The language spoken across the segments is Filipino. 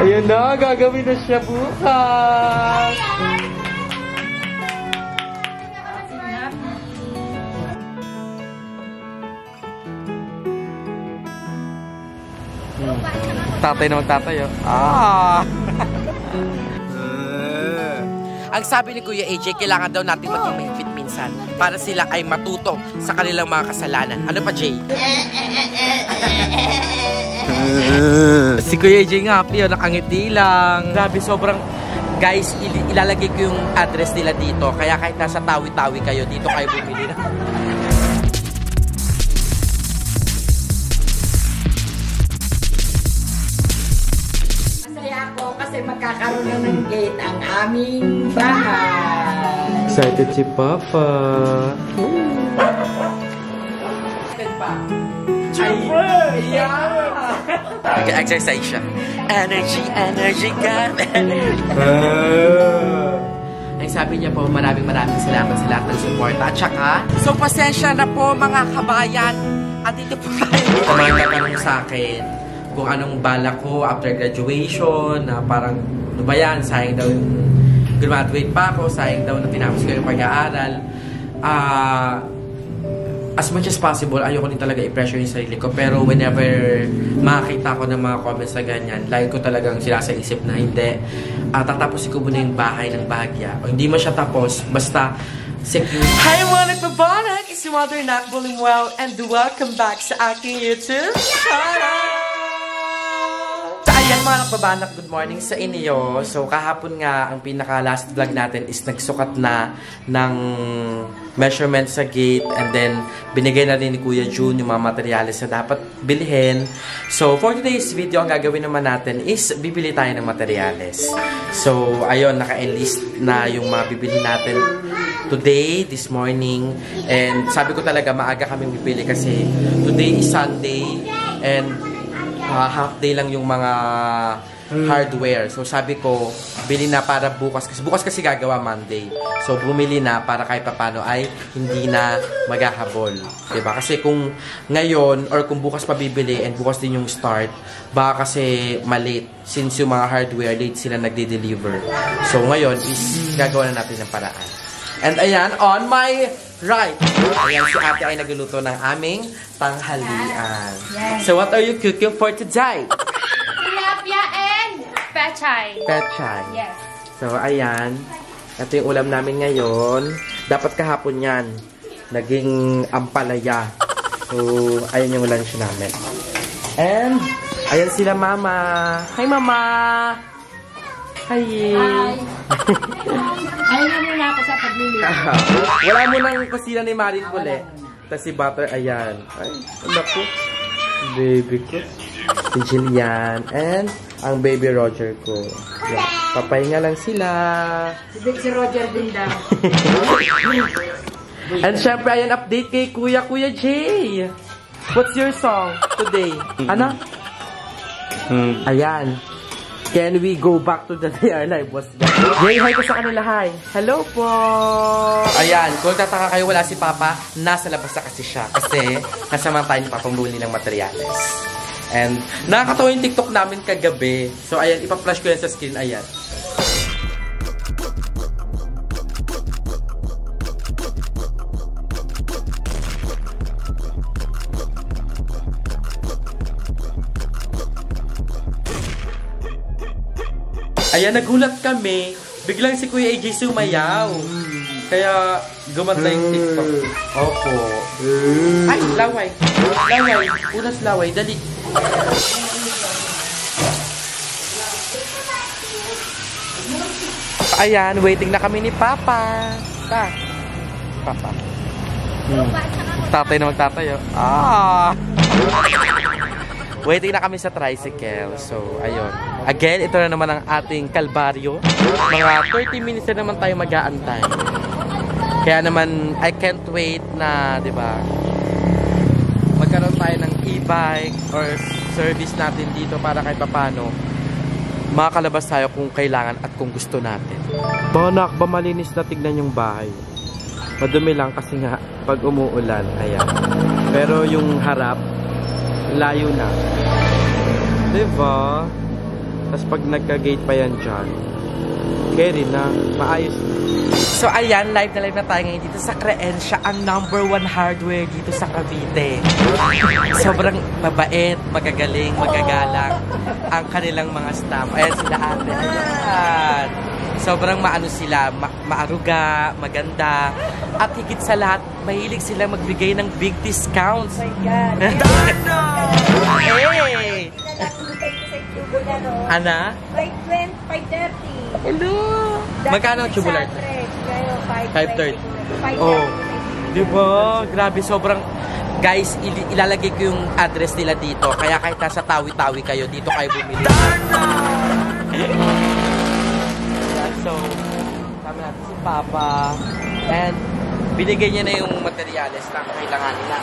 Ayan na, gagawin na siya bukas. Tatay na magtatayo. Ang sabi ni Kuya AJ, kailangan daw natin maging mahigpit minsan para sila ay matuto sa kanilang mga kasalanan. Ano pa, Jay? Si Kuya AJ nga, nakangiti lang. Grabe, sobrang... Guys, ilalagay ko yung address nila dito. Kaya kahit nasa Tawi-Tawi kayo, dito kayo bumili na. Kasi magkakaroon na ng gate ang aming bahay. Excited si Papa. Nag-exercise siya. Energy, energy, God, energy. Ang sabi niya po, maraming salamat sa lahat ng suporta. At saka, so pasensya na po mga kabayan. Andito po tayo. Tumatanong sa akin kung anong balak ko after graduation, na parang, ano ba yan, sayang daw yung graduate pa ako, sayang daw na tinapos ko yung pag-aaral. As much as possible, ayoko din talaga i-pressure yung sarili ko. Pero whenever makakita ko ng mga comments na ganyan, lagi ko talagang sinasaisip na hindi. Tatapusin ko muna yung bahay ng bahagya. O hindi mo siya tapos, basta secure. Hi mga nagbabanag! It's your mother not bullying well, and welcome back sa aking YouTube channel! Ayan mga nagbabanag, good morning sa inyo. So kahapon nga, ang pinaka last vlog natin is nagsukat na ng measurement sa gate, and then binigay na rin ni Kuya June yung mga materyales na dapat bilhin. So for today's video, ang gagawin naman natin is bibili tayo ng materyales. So ayun, naka-enlist na yung mga bibili natin today, this morning. And sabi ko talaga maaga kaming bibili kasi today is Sunday and half day lang yung mga hardware. So sabi ko, bili na para bukas. Kasi bukas kasi gagawa Monday. So bumili na para kahit papano ay hindi na maghahabol. Diba? Kasi kung ngayon or kung bukas pa bibili and bukas din yung start, baka kasi malate. Since yung mga hardware, late sila nagde-deliver. So ngayon is gagawa na natin ng paraan. And ayan, on my right, ayan si ate ay nagluluto ng aming tanghalian. Yes. So what are you cooking for today? Tilapia and pechay. Pechay. Yes. So ayan, ito yung ulam namin ngayon. Dapat kahapon yan, naging ampalaya. So ayan yung lunch namin. And ayan sila mama. Hi mama! Hi! Ayaw na muna ako sa pagluluto. Wala mo nang kusina ni Marin Pule. Tapos si Butter, ayan. Ay, ano ko? Baby ko. Si Jillian. And ang baby Roger ko. Yan. Papahinga lang sila. Si Roger din daw. And syempre, ayan, update kay Kuya Jay. What's your song today? Ano? Ayan. Can we go back to the day our life was that? Yay, hi ko sa kanila, hi. Hello po! Ayan, kung tataka kayo, wala si Papa, nasa labas na kasi siya. Kasi, kasama tayo ni Papa bumili ng materyales. And, nakakatawa yung TikTok namin kagabi. So, ayan, ipa-flash ko yan sa screen, ayan. Ayan, nagulat kami. Biglang si Kuya AJ sumayaw. Kaya, gumanda yung TikTok. Opo. Ay, laway. Laway. Unas laway. Dali. Ayan, waiting na kami ni Papa. Papa. Tatay na magtatayo. Waiting na kami sa tricycle. So, ayun. Again, ito na naman ang ating kalbaryo. Mga 30 minutes na naman tayo mag-aantay. Kaya naman, I can't wait na, di ba, magkaroon tayo ng e-bike or service natin dito para kahit papano makakalabas tayo kung kailangan at kung gusto natin. Banak, ba malinis na tignan yung bahay? Madumi lang kasi nga pag umuulan. Ayan. Pero yung harap, layo na. Diba? Tapos pag nagka-gate pa yan dyan, carry na, maayos na. So ayan, live na tayo ngayon dito sa Creencia, ang #1 hardware dito sa Cavite. Sobrang mabait, magagaling, magagalang ang kanilang mga staff. Ayan sila ate, ayan. Sobrang maano sila, maaruga, maganda. At higit sa lahat, mahilig sila magbigay ng big discounts. Oh my God. Hey! Ana? 5:30. Hello! Magkano ang tubular? 5:30. Oh. Diba? Grabe, sobrang... Guys, ilalagay ko yung address nila dito. Kaya kahit nasa Tawi-Tawi kayo, dito kayo bumili. So, kami natin si Papa. And, binigay niya na yung materyales na kailangan nila.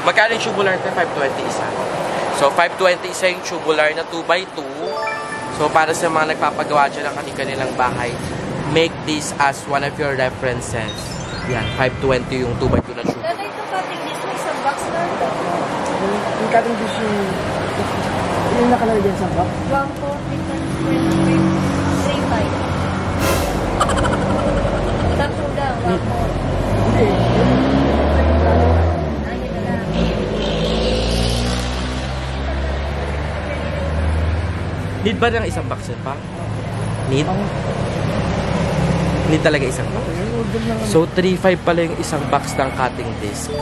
Magkano yung tubular na 520 isa? So, 520 isa yung tubular na 2x2. So, para sa mga nagpapagawa dyan ng kanilang bahay, make this as one of your references. Yan, 520 yung 2x2 na tubular. Dati ito cutting this may isang box na. Yung cutting dish yung nakalagay dyan sa box? 1, 4, 3, 5. Tatlo lang, 1, 4. Hindi. Ayun na lang. Need ba ng isang box yun pa? Need? Need talaga isang box. So, 3.5 pala yung isang box ng cutting disc.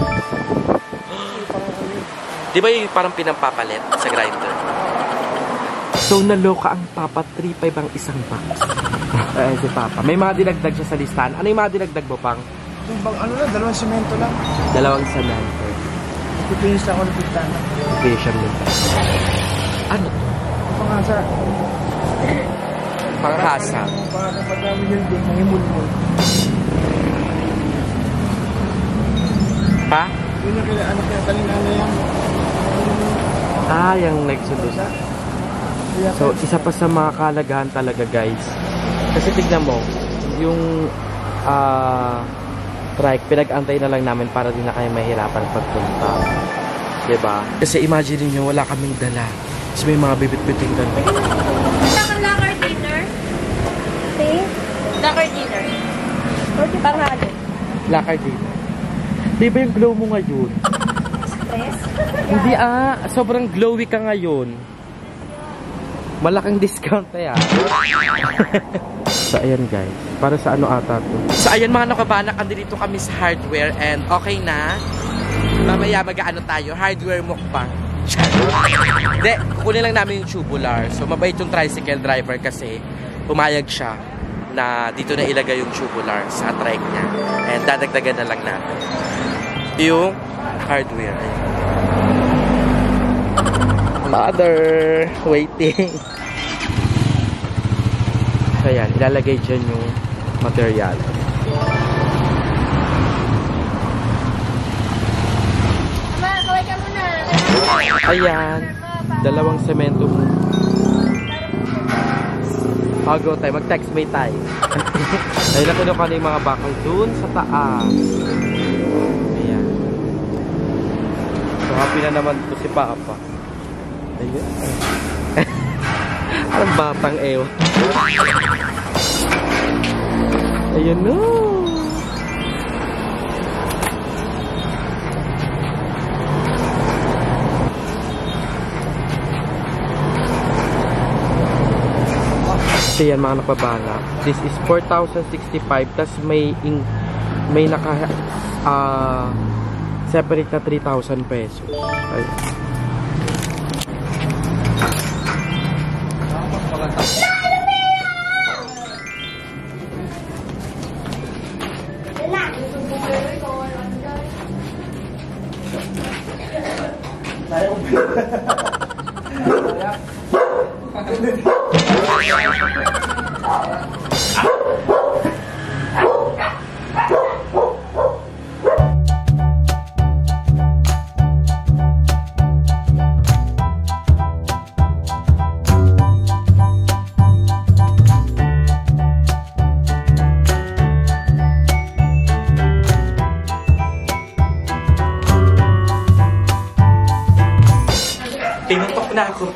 Di ba yung parang pinampapalit sa grinder? So, naloka ang Papa. 3.5 ang isang box. Ayan si Papa. May mga dinagdag siya sa listahan. Ano yung mga dinagdag mo, Pang? Yung bang ano lang, 2 semento lang. 2 semento. Pipinis ako ng pintana. Patient nito. Ano to? Pangasa. Pangkasa. Para madami yun din, nangimulmul. Pa? Yun yung anak niya, kanina na yan. Ah, yung nagsulus. So, isa pa sa mga kalagahan talaga, guys. Kasi tignan mo, yung trike, pinag-antay na lang namin para din na kayo mahirapan pagpunta. Diba? Kasi imagine niyo wala kaming dala. Kasi may mga bibit-biting ganun. Locker dinner. See? Locker dinner. Panghalo. Lakad din. Di ba yung glow mo ngayon? Stress? Hindi sobrang glowy ka ngayon. Malaking discount na yan. So ayan guys, para sa ano ata to. So ayan mga nakabanak, andito kami sa hardware and okay na. Mamaya mag-ano tayo, hardware mukbang. Hindi, kukunin lang namin yung tubular. So mabait yung tricycle driver kasi pumayag siya na dito na ilagay yung tubular sa trike niya. And dadagdagan na lang natin yung hardware. Ayan. Mother, waiting. So yan, ilalagay dyan yung material. Mama, kaway ka muna. Ayan, 2 semento. Go tayo, mag-text may tayo. Ayun na kinuha na yung mga bakal dun sa taas. Ayan. So happy na naman ito si Papa. Ayun. Ang batang ewan. Ayun no. So yan mga napabala. This is 4,065 tas may naka separate na 3,000 pesos. Ayun. Pinuntok na ako.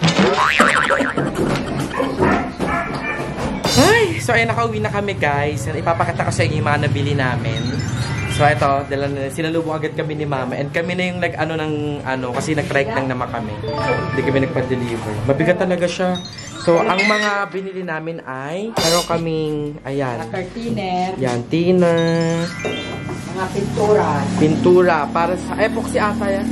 So, ayun, nakauwi na kami, guys. And ipapakita ko sa inyo yung mga nabili namin. So, ito, sinalubong agad kami ni Mama. And kami na yung kasi nag-trike lang naman kami. Hindi kami nagpa-deliver. Mabigat talaga siya. So, ang mga binili namin ay, meron kaming, ayan. Thinner. Yan, thinner. Mga pintura. Pintura. Para sa epoxy ata yan.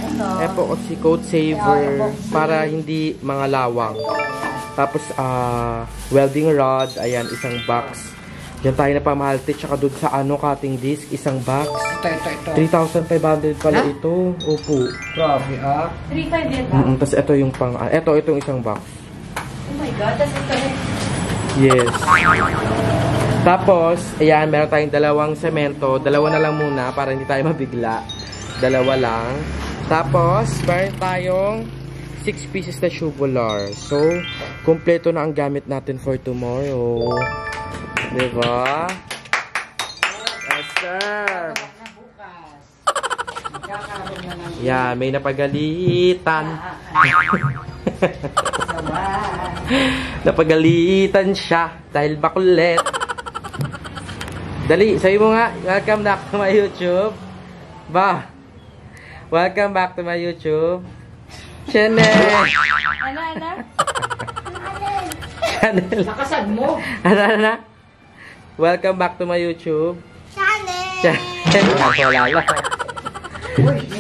Ito. Epoxy coat saver. Para hindi mga lawang. Tapos, welding rod. Ayan, isang box. Diyan tayo na pamahalte. Tsaka doon sa cutting disc, isang box. Ito. 3,500 pala ito. Opo. Grabe, 3.5 yan ba? Tapos ito yung itong isang box. Oh my God, that's it. Yes. Tapos, ayan, meron tayong dalawang semento. Dalawa na lang muna para hindi tayo mabigla. Dalawa lang. Tapos, meron tayong 6 pieces na tubular. So, kompleto na ang gamit natin for tomorrow. Diba? Yes, sir. Yan, may napagalitan. Napagalitan siya dahil bakulit. Dali, sabi mo nga, welcome back to my YouTube. Ba? Welcome back to my YouTube. Channel. Ano? Channel. Nakasad mo. Ano? Welcome back to my YouTube. Channel! Wala lang.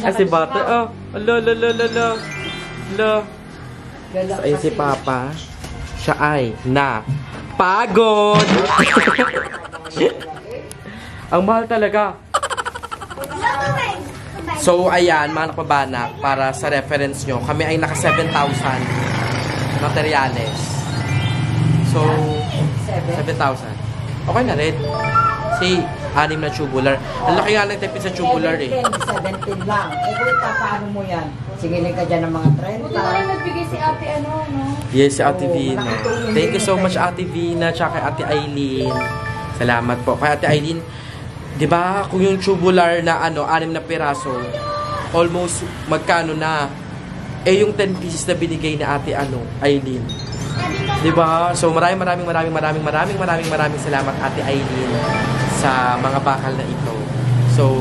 Kasi bata, lo. So, ayun si Papa. Siya ay pagod. Ang mahal talaga. So, ayan, mga nakabanak, para sa reference nyo, kami ay naka 7,000 materials. So, 7,000. Okay na rin. Si 6 na tubular. Ang laki nga lang tipid sa tubular eh. 17 lang. Kung paano mo yan? Singilin ka dyan ng mga 30. Buti na rin nagbigay si ate no? Yes, si Ate Vina. Thank you so much, Ate Vina, tsaka kay Ate Aileen. Salamat po. Kay Ate Aileen, di ba, kung yung tubular na 6 na piraso, almost magkano na? Eh, yung 10 pieces na binigay ni Ate Aileen. Di ba? So, maraming salamat, Ate Aileen, sa mga bakal na ito. So,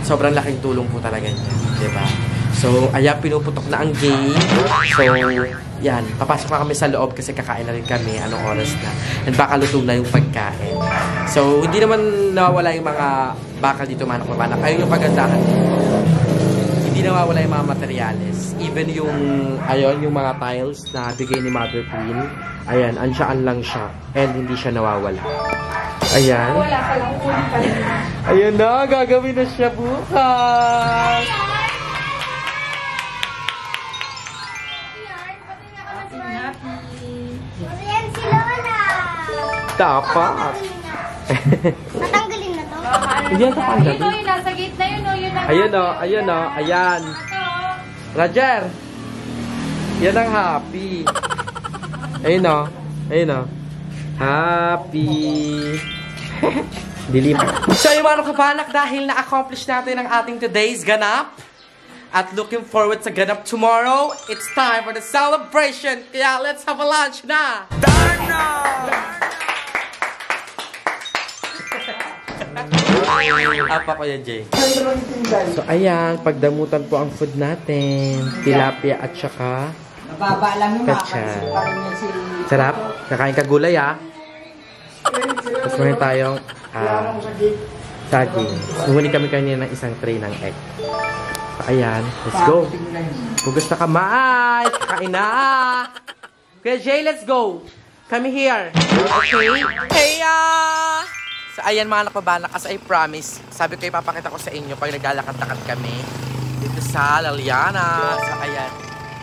sobrang laking tulong po talaga niya. Di ba? So, ayan, pinuputok na ang game. So, yan, papasok na kami sa loob kasi kakain na rin kami. Anong oras na. And baka luto na yung pagkain. So, hindi naman nawawala yung mga bakal dito, mga nakamanak. Ayun yung pagandahan. Hindi nawawala yung mga materyales. Even yung, yung mga tiles na bigay ni Mother Queen. Ayan, ansyaan lang siya. And hindi siya nawawala. Ayan. Wala pa lang uli pa rin. Ayan na, gagawin na siya bukas. Ayan si Lola. Dapat. Matanggalin na to? Hindi yan tatanggalin. Yun yung nasa gate na yun yun ang Ayan. Roger. Yan ang happy. Ayun o. Happy. Dilim. So yung mga kapanak, dahil na-accomplish natin ang ating today's ganap at looking forward sa ganap tomorrow, it's time for the celebration. Kaya let's have a lunch na. Apa ko yan, Jay. So ayan, pagdamutan po ang food natin. Tilapia at saka Mababa lang yung Katsa. makakasin pa rin yan si... sarap. Kakain ka gulay Tapos meron tayong saging. Humuli kami kanina ng isang tray ng egg. So ayan, let's go. Kung gusto ka, Mai! Kakain na! Okay, Jay, let's go! Come here. Okay? Heya! So ayan mga nakabanak, as I promise, sabi ko ipapakita ko sa inyo pag naglalakad-lakad kami dito sa Laliana. So ayan,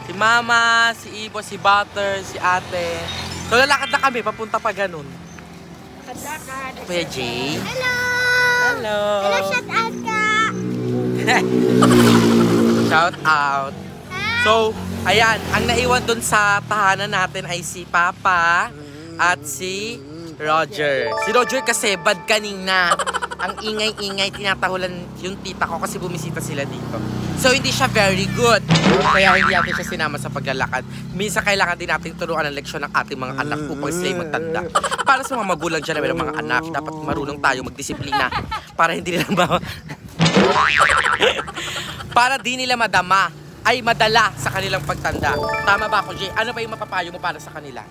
si Mama, si Ibo, si Butter, si Ate. So lalakad na kami, papunta pa ganun. Kuya Jay. Hello! Hello! Hello, shout out ka! Shout out! So, ayan, ang naiwan dun sa tahanan natin ay si Papa at si Roger. Si Roger kasi bad kanina. ang ingay-ingay, tinatahulan yung tita ko kasi bumisita sila dito. So, hindi siya very good. Kaya hindi natin siya sinama sa paglalakad. Minsan kailangan din natin turuan ng leksyon ng ating mga anak upang sila magtanda. Para sa mga magulang dyan namin ng mga anak, dapat marunong tayo magdisiplina para hindi nila para di nila madala sa kanilang pagtanda. Tama ba ako, Jay? Ano ba yung mapapayo mo para sa kanila?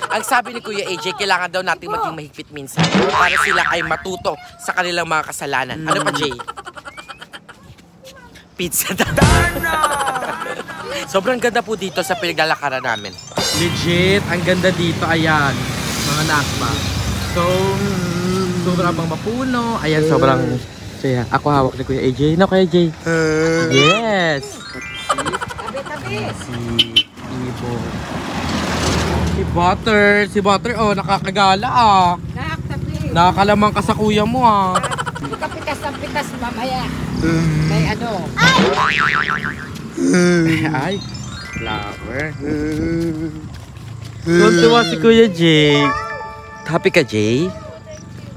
Ang sabi ni Kuya AJ, kailangan daw natin maging mahigpit minsan para sila ay matuto sa kanilang mga kasalanan. Ano pa, Jay? Pizza daw. Sobrang ganda po dito sa pinaglalakaran namin. Legit, ang ganda dito. Ayan, mga nakba. So, sobrang bang mapuno. Ayan, sobrang... Kaya ako hawak ni Kuya AJ. No, Kuya AJ? Yes! Tabi-tabi. Si Butter, oh, nakakagala ah. Nakaktabi. Nakakalamang ka sa kuya mo ah. Pikas ng pikas mamaya. May ano. Ay, flower. Tuntua si Kuya Jay. Happy ka, Jay?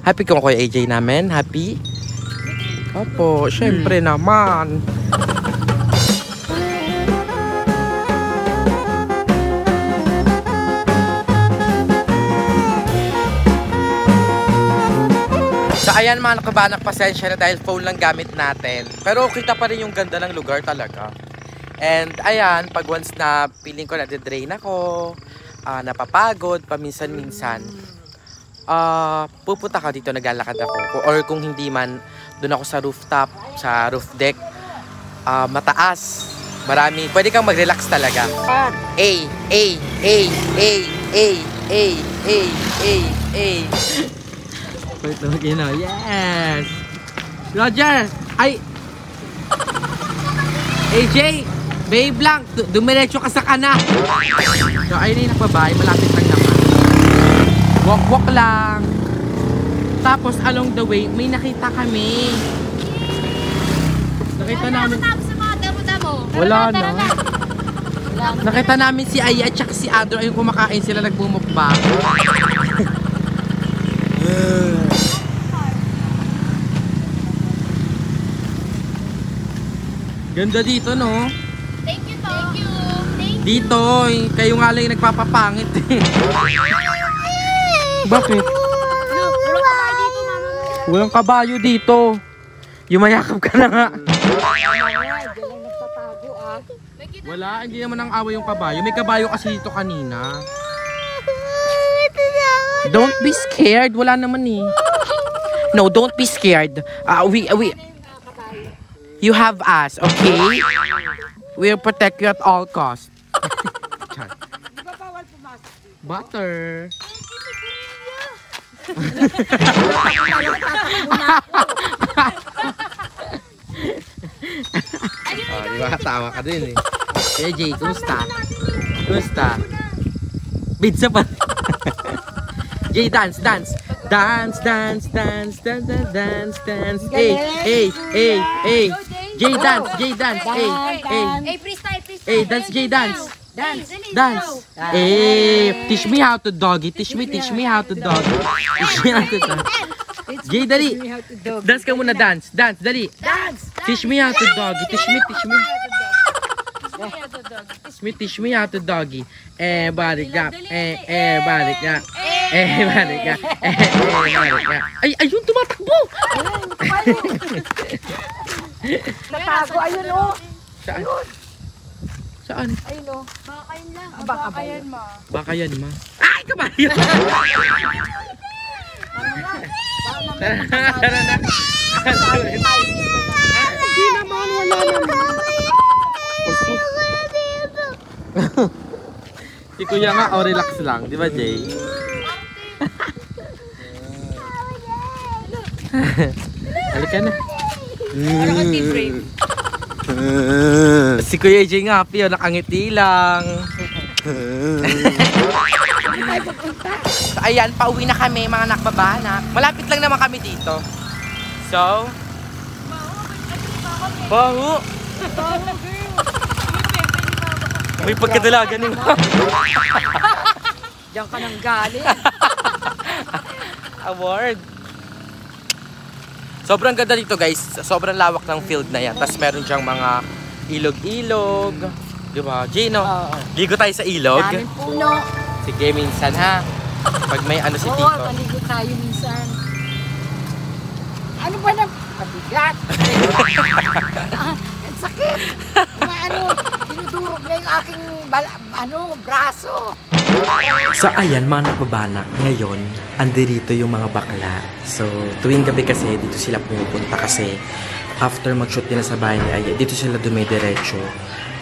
Happy ka mo, Kuya AJ namin? Happy? Opo, syempre naman. So ayan mga nakabanak, pasensya na dahil phone lang gamit natin. Pero kita pa rin yung ganda ng lugar talaga. And ayan, pag once na feeling ko na-drain ako, napapagod, paminsan-minsan, pupunta ka dito, naglalakad ako. Or kung hindi man, doon ako sa rooftop, sa roof deck, mataas. Marami, pwede kang mag-relax talaga. Wait, okay na. Yes! Roger! Ay! AJ! Babe lang! Dumiretso ka sa kana! So, ayun yung nakbabae. Malapit lang naman. Walk-walk lang. Tapos, along the way, may nakita kami. Nakita namin... Wala na. Nakita namin si Aya at saka si Adro. Ayun, kumakain sila, nagbumukbang. Ganda dito, no? Thank you, thank you. Thank you. Dito, kayo nga lang yung nagpapapangit eh. Bakit? Walang kabayo dito. Yumayakap ka na nga. Wala, hindi naman ang away yung kabayo. May kabayo kasi dito kanina. Don't be scared. Wala naman eh. No, don't be scared. You have us, okay? We'll protect you at all costs. Butter. Di ba? Tawa ka din eh. Hey Jay, kumusta? Kumusta? Pizza pa. Jay, dance. Dance. Hey. Jay, dance. Hey, freestyle. Hey, dance, Jay, dance. Dance. Hey, teach me how to doggy. Teach me how to doggy. Teach me how to doggy. Jay, dali. Dance ka muna, dance. Dance, dali. Teach me how to doggy. Teach me. Teach me how to doggy. Balik ka. Balik ka. Ay, ayun, tumatakbo. Natago, ayun o. Saan? Ayun o. Baka yun lang. Baka yan, ma. Baka yan, ma. Ay, kabayo! Tara na. Hindi naman, wala naman. Si Kuya nga, relax lang. Di ba, Jay? Halika na. Si Kuya AJ nga, Pio, nakangiti lang. So, ayan, pauwi na kami, mga nakbabanak. Malapit lang naman kami dito. So, baho. May pagkadalaga ni Mama. Diyan ka nang galing. Award. Sobrang ganda dito guys. Sobrang lawak ng field na yan. Tapos meron diyang mga ilog-ilog. Diba? Gino, ligo tayo sa ilog. Daming puno. Sige, minsan ha. Pag may ano si Oo, Tito. maligo tayo minsan. Ano ba na? Mabigat. Ang sakit. Dinudurog na yung aking braso. So ayan mga nakbabanak, ngayon andirito yung mga bakla. So tuwing gabi kasi dito sila pumupunta kasi after mag-shoot nila sa bahay ni Aya, dito sila dumidiretso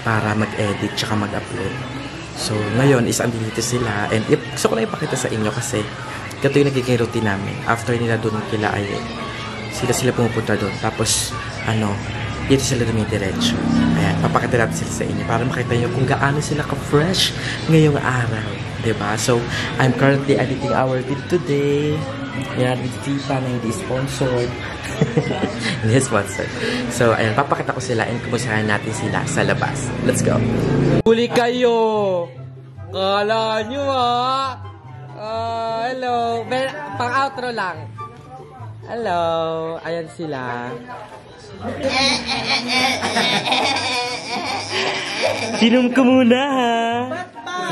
para mag-edit tsaka mag-upload. So ngayon is andito sila and gusto ko lang ipakita sa inyo kasi ito yung nagiging routine namin. After nila dun kila Aya, sila pumupunta doon. Tapos dito sila dumidiretso. Ayan, papakita natin sila sa inyo para makita nyo kung gaano sila ka-fresh ngayong araw. Diba? So, I'm currently editing our video today. Ayan, with Tita na hindi sponsored. Hindi sponsored. So, ayan, papakita ko sila and kumusahan natin sila sa labas. Let's go! Huli kayo! Kala nyo hello! Pang-outro lang. Hello! Ayan sila. Sinom ko muna ha.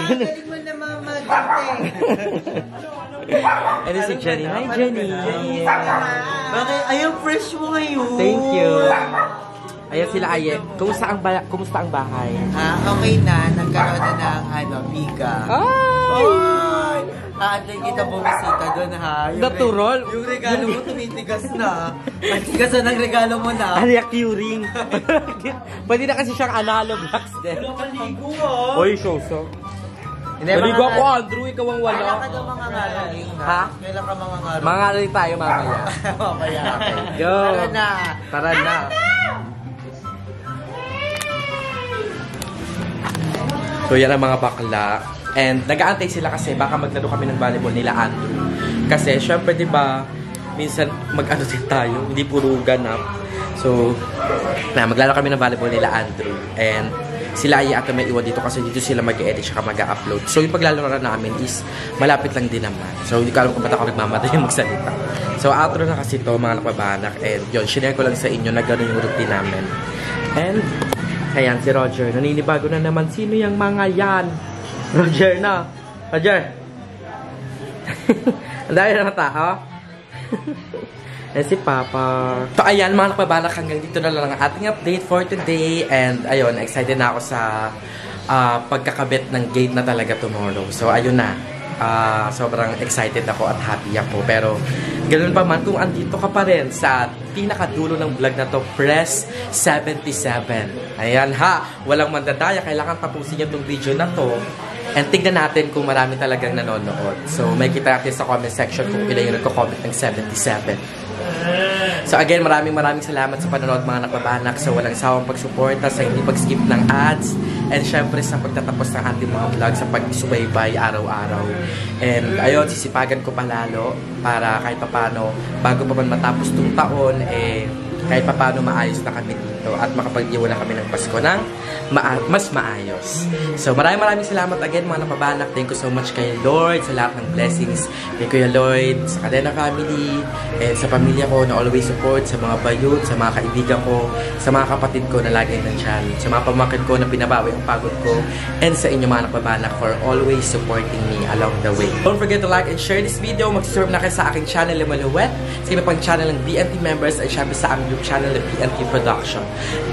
Galing mo naman mag-ate. Ano si Jenny? Hi Jenny. Bakit? Ayaw fresh mo ngayon. Thank you. Ayan sila Aye. Kumusta ang bahay? Okay na. Nagkaroon na ng biga. Ay! Aantay kita bumisita doon ha. Naturol? Yung regalo mo tumitigas na. Matigas na ng regalo mo na. Ano yung curing? Pwede na kasi siyang analo blocks din. Wala maligo ah. Oy, show so. Maligo ako, Andrew. Ikaw ang wala. Kailan ka daw mga ngaraling na? Ha? Kailan ka mga ngaraling? Mga rin tayo mamaya. Mamaya. Go! Tara na. Tara na. So yan ang mga bakla. And nag-aantay sila kasi baka maglaro kami ng volleyball nila Andrew. Kasi syempre 'di ba, minsan mag-ano din tayo, hindi puro ganap. So maglaro kami ng volleyball nila Andrew. And sila ay ata may iwan dito kasi dito sila mag-edit saka mag-upload. So yung paglalaro namin is malapit lang din naman. So hindi ko alam kung ba't ako nagmamadali magsalita. So outro na kasi to mga nakbabanak. And yun, share ko lang sa inyo na gano'n yung routine namin. And ayan si Roger, naninibago na naman. Sino yung mga yan? Roger na. Roger. Ang dami na tao. Eh si Papa. So ayan mga nakbabanak, hanggang dito na lang ang ating update for today. And ayun, excited na ako sa pagkakabit ng gate na talaga tomorrow. So ayun na. Sobrang excited ako at happy ako. Pero ganoon pa man, kung andito ka pa rin sa pinakadulo ng vlog na to, press 77. Ayan ha, walang mandadaya. Kailangan tapusin nyo itong video na to. And tignan natin kung marami talagang nanonood. So may kita natin sa comment section kung ilan yung nagko-comment ng 77. So again, maraming salamat sa panonood mga nakbabanak, sa walang sawang pagsuporta, sa hindi pag-skip ng ads, and syempre sa pagtatapos ng ating mga vlog, sa pag-subaybay araw-araw. And ayun, sisipagan ko palalo para kahit papano, bago pa man matapos itong taon, kahit papano maayos na kami dito at makapag-iwan na kami ng Pasko ng mas maayos. So maraming salamat again mga napabanak. Thank you so much kay Lord sa lahat ng blessings. Kay Kuya Lloyd, sa Cadena family, and sa pamilya ko na always support, sa mga bayot, sa mga kaibigan ko, sa mga kapatid ko na lagi nandyan, sa mga pamangkin ko na pinabawi ang pagod ko, and sa inyo mga napabanak for always supporting me along the way. Don't forget to like and share this video. Mag-subscribe na kayo sa aking channel Lumaluwet, sa iba pang channel ng BNT members, at syempre sa aming YouTube channel ng BNT Production.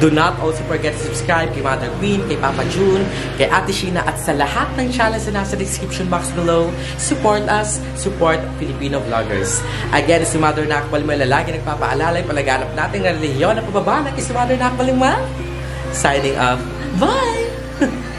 Do not also forget to subscribe kay Mother Queen, kay Papa June, kay Ate Sheena, at sa lahat ng channels na nasa description box below. Support us, support Filipino vloggers. Again, si Mother Nakbalma, lalagi nagpapaalalay, palaganap natin ng reliyon na pababanak, si Mother Nakbalma. Signing off. Bye!